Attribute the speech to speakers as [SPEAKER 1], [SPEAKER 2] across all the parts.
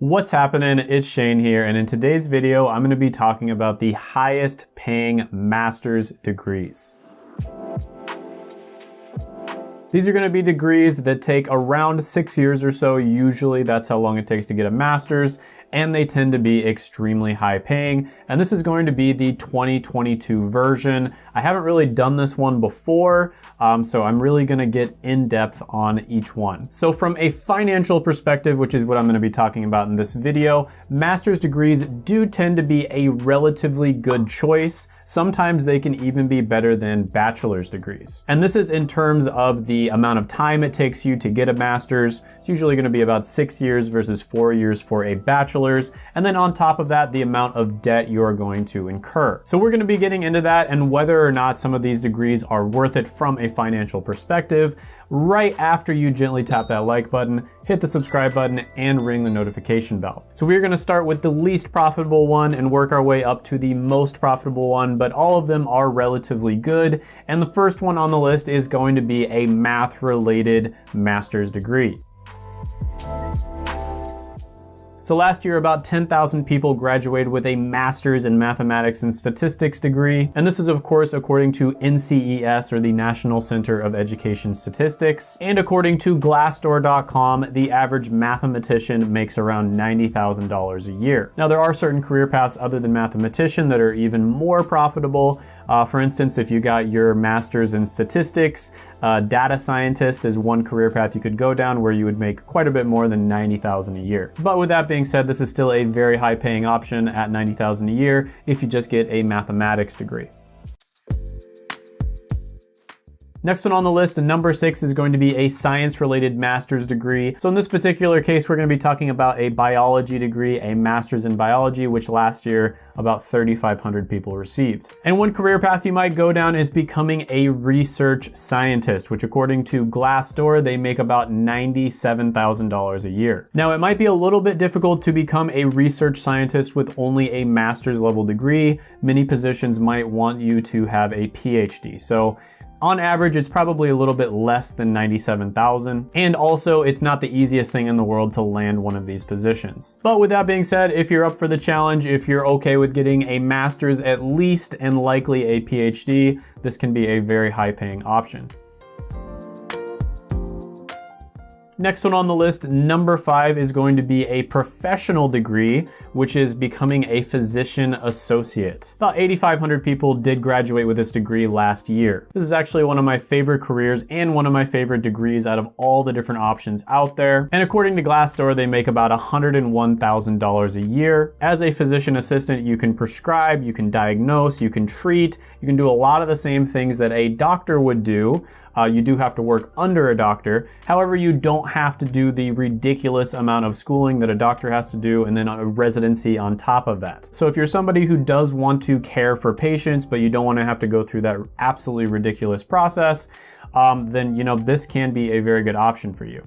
[SPEAKER 1] What's happening? It's Shane here, and in today's video, I'm going to be talking about the highest paying master's degrees. These are going to be degrees that take around 6 years or so. Usually that's how long it takes to get a master's, and they tend to be extremely high paying. And this is going to be the 2022 version. I haven't really done this one before, so I'm really going to get in depth on each one. So from a financial perspective, which is what I'm going to be talking about in this video, master's degrees do tend to be a relatively good choice. Sometimes they can even be better than bachelor's degrees. And this is in terms of the amount of time it takes you to get a master's. It's usually going to be about 6 years versus 4 years for a bachelor's. And then on top of that, the amount of debt you're going to incur. So we're going to be getting into that and whether or not some of these degrees are worth it from a financial perspective right after you gently tap that like button, hit the subscribe button, and ring the notification bell. So we're going to start with the least profitable one and work our way up to the most profitable one, but all of them are relatively good. And the first one on the list is going to be a math-related master's degree. So last year, about 10,000 people graduated with a master's in mathematics and statistics degree. And this is of course according to NCES, or the National Center of Education Statistics. And according to Glassdoor.com, the average mathematician makes around $90,000 a year. Now there are certain career paths other than mathematician that are even more profitable. For instance, if you got your master's in statistics, data scientist is one career path you could go down where you would make quite a bit more than $90,000 a year. But with that being said, this is still a very high paying option at $90,000 a year if you just get a mathematics degree. Next one on the list, number 6, is going to be a science-related master's degree. So in this particular case, we're going to be talking about a biology degree, a master's in biology, which last year about 3,500 people received. And one career path you might go down is becoming a research scientist, which according to Glassdoor, they make about $97,000 a year. Now it might be a little bit difficult to become a research scientist with only a master's level degree. Many positions might want you to have a PhD. So on average, it's probably a little bit less than 97,000. And also, it's not the easiest thing in the world to land one of these positions. But with that being said, if you're up for the challenge, if you're okay with getting a master's at least and likely a PhD, this can be a very high paying option. Next one on the list, number 5, is going to be a professional degree, which is becoming a physician associate. About 8,500 people did graduate with this degree last year. This is actually one of my favorite careers and one of my favorite degrees out of all the different options out there. And according to Glassdoor, they make about $101,000 a year. As a physician assistant, you can prescribe, you can diagnose, you can treat, you can do a lot of the same things that a doctor would do. You do have to work under a doctor. However, you don't have to do the ridiculous amount of schooling that a doctor has to do and then a residency on top of that. So if you're somebody who does want to care for patients, but you don't want to have to go through that absolutely ridiculous process, then this can be a very good option for you.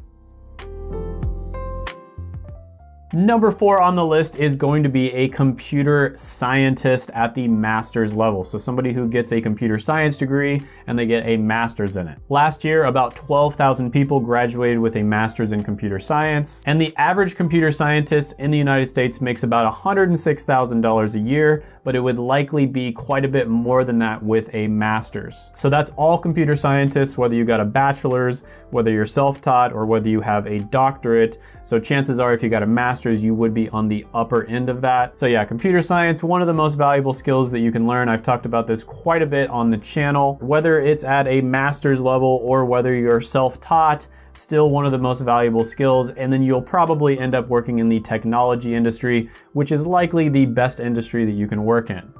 [SPEAKER 1] Number 4 on the list is going to be a computer scientist at the master's level. So somebody who gets a computer science degree and they get a master's in it. Last year, about 12,000 people graduated with a master's in computer science. And the average computer scientist in the United States makes about $106,000 a year, but it would likely be quite a bit more than that with a master's. So that's all computer scientists, whether you got a bachelor's, whether you're self-taught, or whether you have a doctorate. So chances are if you got a master's, you would be on the upper end of that. So yeah, computer science, one of the most valuable skills that you can learn. I've talked about this quite a bit on the channel. Whether it's at a master's level or whether you're self-taught, still one of the most valuable skills. And then you'll probably end up working in the technology industry, which is likely the best industry that you can work in.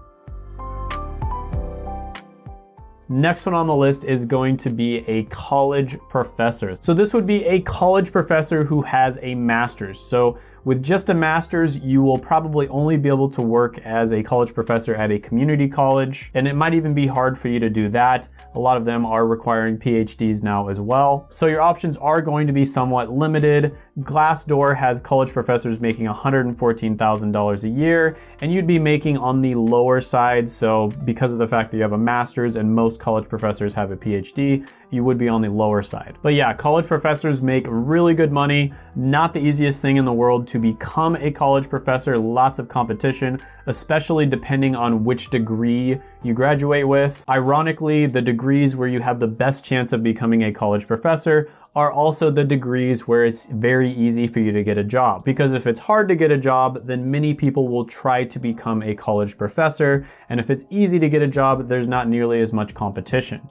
[SPEAKER 1] Next one on the list is going to be a college professor. So this would be a college professor who has a master's. So with just a master's, you will probably only be able to work as a college professor at a community college, and it might even be hard for you to do that. A lot of them are requiring PhDs now as well. So your options are going to be somewhat limited. Glassdoor has college professors making $114,000 a year, and you'd be making on the lower side. So because of the fact that you have a master's and most college professors have a PhD, you would be on the lower side. But yeah, college professors make really good money. Not the easiest thing in the world to to become a college professor, lots of competition, especially depending on which degree you graduate with. Ironically, the degrees where you have the best chance of becoming a college professor are also the degrees where it's very easy for you to get a job. Because if it's hard to get a job, then many people will try to become a college professor. And if it's easy to get a job, there's not nearly as much competition.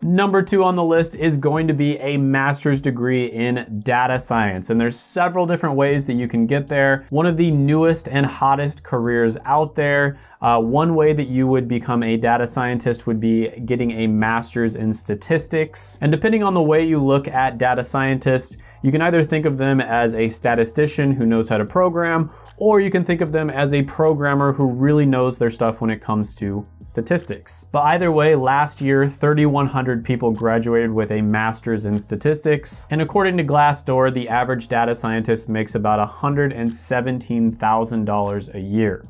[SPEAKER 1] Number 2 on the list is going to be a master's degree in data science. And there's several different ways that you can get there. One of the newest and hottest careers out there. One way that you would become a data scientist would be getting a master's in statistics. And depending on the way you look at data scientists, you can either think of them as a statistician who knows how to program, or you can think of them as a programmer who really knows their stuff when it comes to statistics. But either way, last year, 3,100 people graduated with a master's in statistics. And according to Glassdoor, the average data scientist makes about $117,000 a year.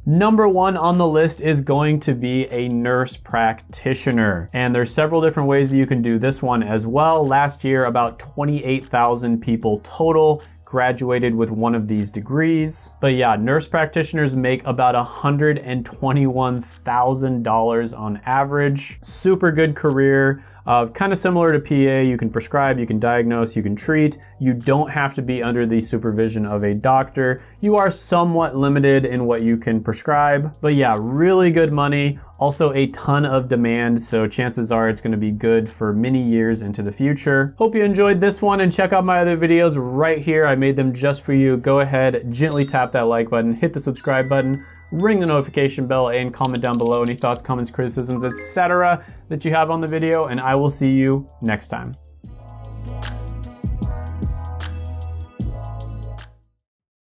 [SPEAKER 1] Number 1 on the list is going to be a nurse practitioner. And there's several different ways that you can do this one as well. Last year, about 28,000 people total graduated with one of these degrees. But yeah, nurse practitioners make about $121,000 on average. Super good career. Kind of similar to PA, you can prescribe, you can diagnose, you can treat. You don't have to be under the supervision of a doctor. You are somewhat limited in what you can prescribe. But yeah, really good money. Also a ton of demand, so chances are it's going to be good for many years into the future. Hope you enjoyed this one, and check out my other videos right here. I made them just for you. Go ahead, gently tap that like button, hit the subscribe button, ring the notification bell, and comment down below any thoughts, comments, criticisms, etc. that you have on the video, and I will see you next time.